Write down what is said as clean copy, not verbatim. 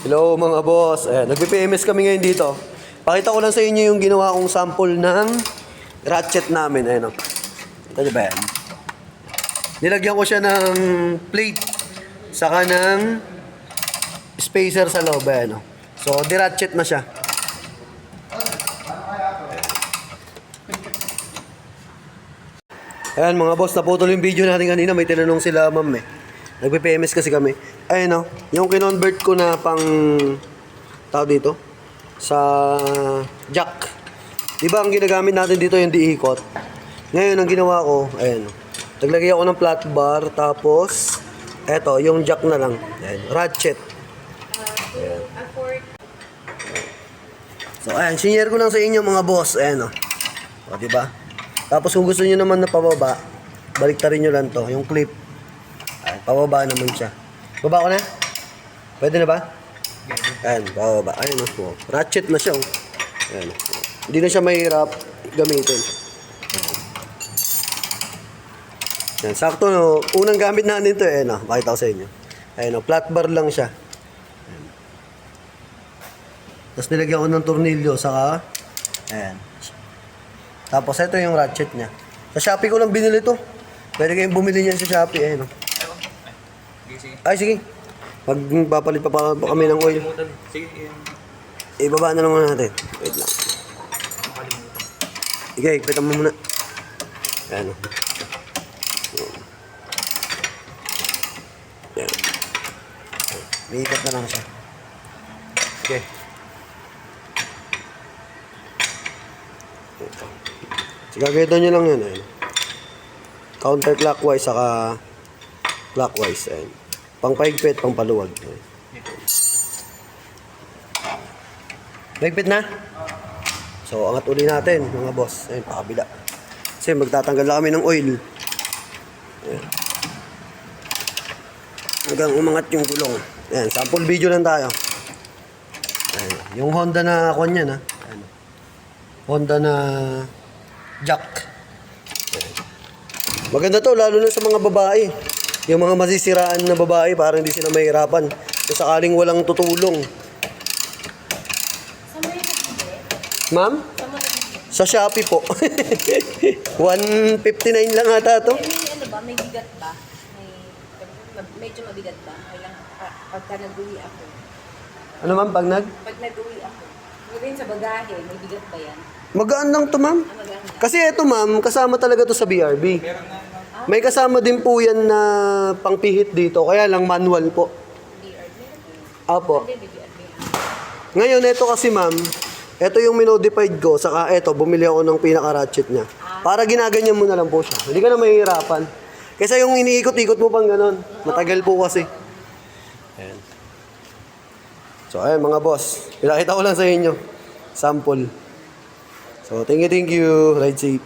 Hello mga boss. Nagpe-PMS kami ngayon dito. Pakita ko lang sa inyo yung ginawa kong sample ng ratchet namin. Ayan o. Kita nyo ba yan? Nilagyan ko siya ng plate. Saka ng spacer sa loob. Ayan o. So, di-ratchet na siya. Ayan mga boss, naputol yung video natin kanina. May tinanong sila ma'am eh. Nagpe-PMS kasi kami. Ayun o, yung kinonvert ko na pang tao dito sa jack. Diba ang ginagamit natin dito yung diikot? Ngayon ang ginawa ko, ayun. Naglagay ako ng flat bar tapos eto, yung jack na lang. Ayan, ratchet. Ayan. So ayan, sinyer ko lang sa inyo mga boss. Ayan o. O diba? Tapos kung gusto niyo naman na pababa, baliktarin nyo lang to, yung clip. Ayan, pababa naman siya. Baba ko na? Pwede na ba? Ayan, pababa. Ayan o. Ratchet na siya o. Ayan o. Hindi na siya mahirap gamitin. Ayan, sakto no. Unang gamit natin ito eh. Ayan o, pakita ko sa inyo. Ayan o, flat bar lang siya. Ayan. Tapos nilagyan ko ng tornilyo, saka ayan. Tapos ito yung ratchet niya. Sa Shopee ko lang binili ito. Pwede kayong bumili niyan sa Shopee. Ayan o. Ay, sige. Magpapalit pa kami ng oil. Sige. Ibaba na lang muna natin. Wait lang. Sige, ipitan mo muna. Ayan o. Ayan. Iikat na lang siya. Okay. Sige, ganito nyo lang yun. Ayan. Counterclockwise, saka clockwise. Ayan. Pang paigpit, pang paluwag. Ayan. Paigpit na? So, angat uli natin, mga boss. Ayan, pakabila. Kasi magtatanggal na kami ng oil. Ayan. Hanggang umangat yung gulong. Ayan, sample video lang tayo. Ayan. Yung Honda na kwan yan, ha? Ayan. Honda na jack. Ayan. Maganda to, lalo na sa mga babae. Yung mga masisiraan na babae, para hindi sila mahirapan. Kung sakaling walang tutulong. Ma'am? Sa Shopee po. 159 lang ata to. May ano ba? May bigat ba? Medyo mabigat ba? Kailang pagka nag-uwi ako. Ano ma'am, pag Pag nag-uwi ako. Rin sa bagahe, may bigat ba yan? magaan lang to ma'am. Maganda. Kasi ito ma'am, kasama talaga to sa BRB. May kasama din po yan na pangpihit dito, kaya lang manual po. BRB? Apo. Hindi, BRB. Ngayon, ito kasi ma'am, ito yung minodified ko, saka ito, bumili ako ng pinaka-ratchet niya. Para ginaganyan mo na lang po siya. Hindi ka na mahihirapan. Kaysa yung iniikot-ikot mo pang ganun. Matagal po kasi. Ayan. So, ayan mga boss. Pinakita ko lang sa inyo. Sample. So, thank you. Ride safe.